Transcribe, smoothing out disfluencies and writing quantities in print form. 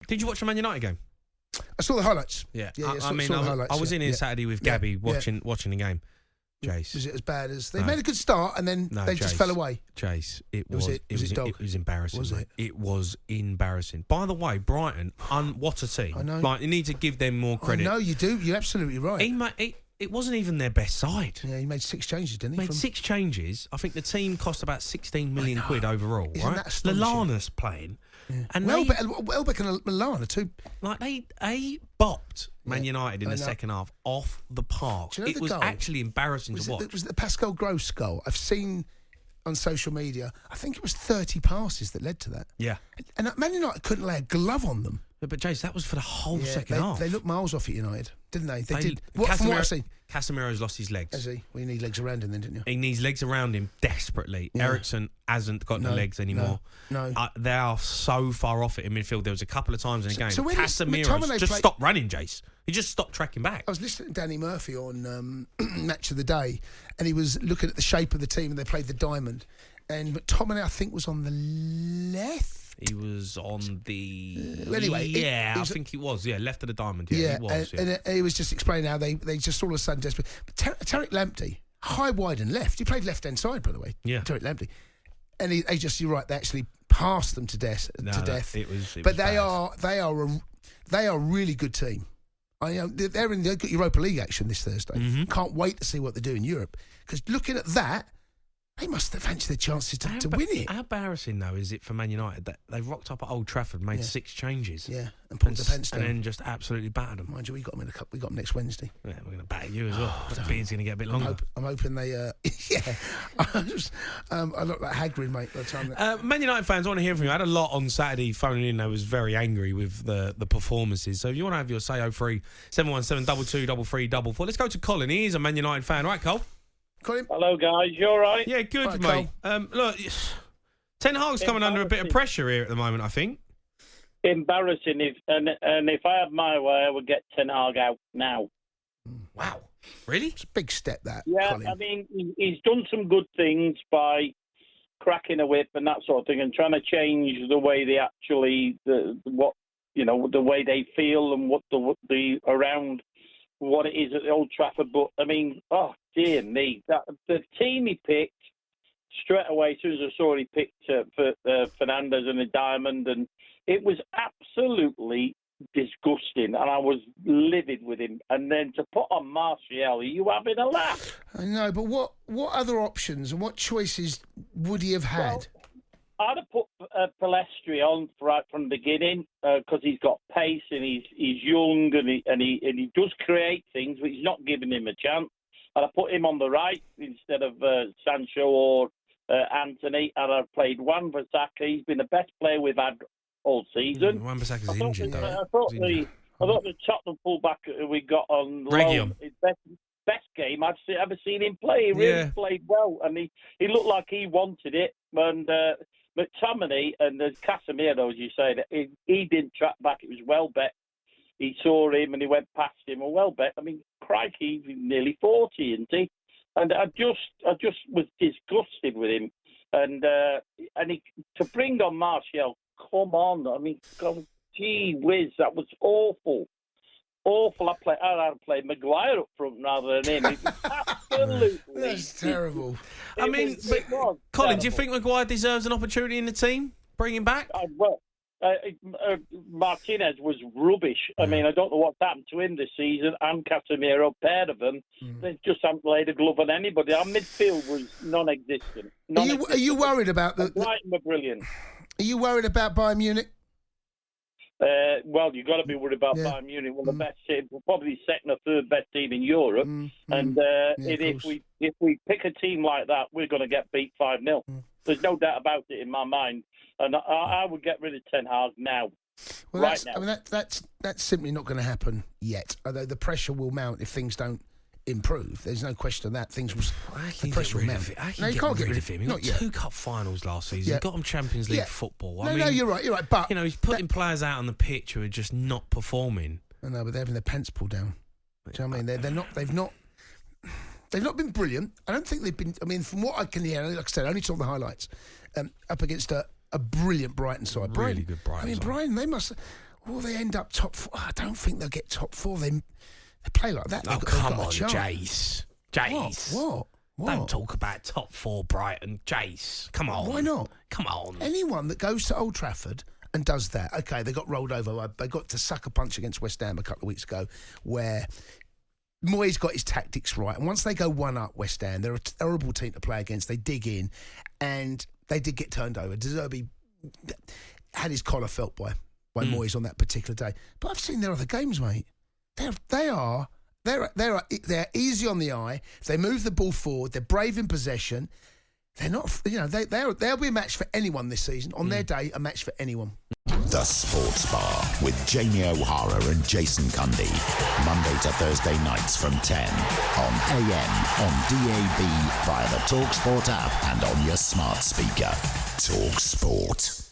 Did you watch the Man United game? I saw the highlights. Yeah, I was in here Saturday with Gabby watching the game. Jace, was it as bad as they made a good start and then they just fell away? Jace, it was embarrassing. Was it? It was embarrassing. By the way, Brighton, what a team! I know. Like, you need to give them more credit. No, you do. You're absolutely right. It wasn't even their best side. Yeah, he made 6 changes, didn't he? Made 6 changes. I think the team cost about 16 million quid overall. Isn't right? that astonishing? Lallana's playing. Yeah. And Welbeck and Lallana too. Like they bopped Man United in the second half off the park. Do you know it was goal? Actually embarrassing to watch. It was the Pascal Gross goal. I've seen on social media. I think it was 30 passes that led to that. Yeah. And Man United couldn't lay a glove on them. But Jace, that was for the whole second half. They looked miles off at United, didn't they? They did. From what I've seen, Casemiro's lost his legs. Has he? Well, you need legs around him then, didn't you? He needs legs around him desperately. Yeah. Eriksen hasn't got the legs anymore. No. They are so far off it in midfield. There was a couple of times in the game. So Casemiro just stopped running, Jace. He just stopped tracking back. I was listening to Danny Murphy on Match of the Day, and he was looking at the shape of the team, and they played the diamond. And McTominay, I think, was on the left. He was on the... anyway. I think he was. Yeah, left of the diamond. Yeah, he was. And he was just explaining how they just all of a sudden desperate. But Tariq Lamptey, high, wide and left. He played left-hand side, by the way. Yeah. Tariq Lamptey. And you're right, they actually passed them to death. It was but they are a really good team. They've got Europa League action this Thursday. Mm-hmm. Can't wait to see what they do in Europe. Because looking at that, they must have fancied their chances to win it. How embarrassing, though, is it for Man United that they've rocked up at Old Trafford, made 6 changes, and put the pence down, and then just absolutely battered them. Mind you, we got them in a cup. We got them next Wednesday. Yeah, we're going to batter you as well. The beard's going to get a bit longer. I'm hoping they. I look like Hagrid, mate. By the time Man United fans, I want to hear from you. I had a lot on Saturday phoning in. I was very angry with the performances. So if you want to have your say, 03 717 22 3344. Let's go to Colin. He is a Man United fan, right, Cole? Colin? Hello, guys. You all right? Yeah, good, mate. Look, Ten Hag's coming under a bit of pressure here at the moment, I think. Embarrassing. If I had my way, I would get Ten Hag out now. Wow. Really? It's a big step, that. Yeah, Colin. I mean, he's done some good things by cracking a whip and that sort of thing, and trying to change the way they actually, the way they feel and what the around what it is at the Old Trafford. But I mean, oh dear me, the team he picked straight away as soon as I saw he picked for Fernandes and the diamond, and it was absolutely disgusting, and I was livid with him. And then to put on Martial, are you having a laugh? I know, but what other options and what choices would he have had? Well, I'd have put Pellistri on right from the beginning because he's got pace and he's young and he does create things, but he's not giving him a chance. I'd have put him on the right instead of Sancho or Anthony, and I've played Wan-Bissaka. He's been the best player we've had all season. Wan-Bissaka's injured, though. I thought the Tottenham fullback we got on loan, his best game I've ever seen him play. He really played well, and he looked like he wanted it. And McTominay and Casemiro, as you say, he didn't track back. It was Welbeck. He saw him and he went past him. And Welbeck, I mean, crikey, he's nearly 40, isn't he? And I just was disgusted with him. And to bring on Martial, come on. I mean, God, gee whiz, that was awful. Awful. I'd play Maguire up front rather than him. It was absolutely... That's terrible. Colin, do you think Maguire deserves an opportunity in the team? Bring him back? Martinez was rubbish. I mean, I don't know what's happened to him this season. And Casemiro, pair of them, they just haven't laid a glove on anybody. Our midfield was non-existent. Are you worried about Brighton were brilliant. Are you worried about Bayern Munich? Well, you've got to be worried about Bayern Munich. Well, the best team, probably second or third best team in Europe. If we pick a team like that, we're going to get beat 5-0. There's no doubt about it in my mind. And I would get rid of Ten Hag now. Well, now. I mean, that's simply not going to happen yet. Although the pressure will mount if things don't improve. There's no question of that. The pressure will mount. You can't get rid of him. He got 2 cup finals last season. He got him Champions League football. No, you're right. But he's putting players out on the pitch who are just not performing. I know, but they're having their pants pulled down. Do you know what I mean? They're not. They've not been brilliant. I don't think they've been. I mean, from what I can hear, like I said, I only saw the highlights. Up against a brilliant Brighton side. Really good Brighton. I mean, side. Brighton, they must. Will they end up top 4? I don't think they'll get top 4. They play like that. Come on, Jace. What? Don't talk about top 4 Brighton. Jace, come on. Why not? Come on. Anyone that goes to Old Trafford and does that, okay, they got rolled over. They got to sucker punch against West Ham a couple of weeks ago where Moyes got his tactics right. And once they go 1-up West Ham, they're a terrible team to play against. They dig in and they did get turned over. De Zerbi had his collar felt by Moyes on that particular day. But I've seen their other games, mate. They're easy on the eye. They move the ball forward. They're brave in possession. They're not, they'll be a match for anyone this season. On their day, a match for anyone. The Sports Bar with Jamie O'Hara and Jason Cundy. Monday to Thursday nights from 10 on AM, on DAB, via the talkSPORT app and on your smart speaker. talkSPORT.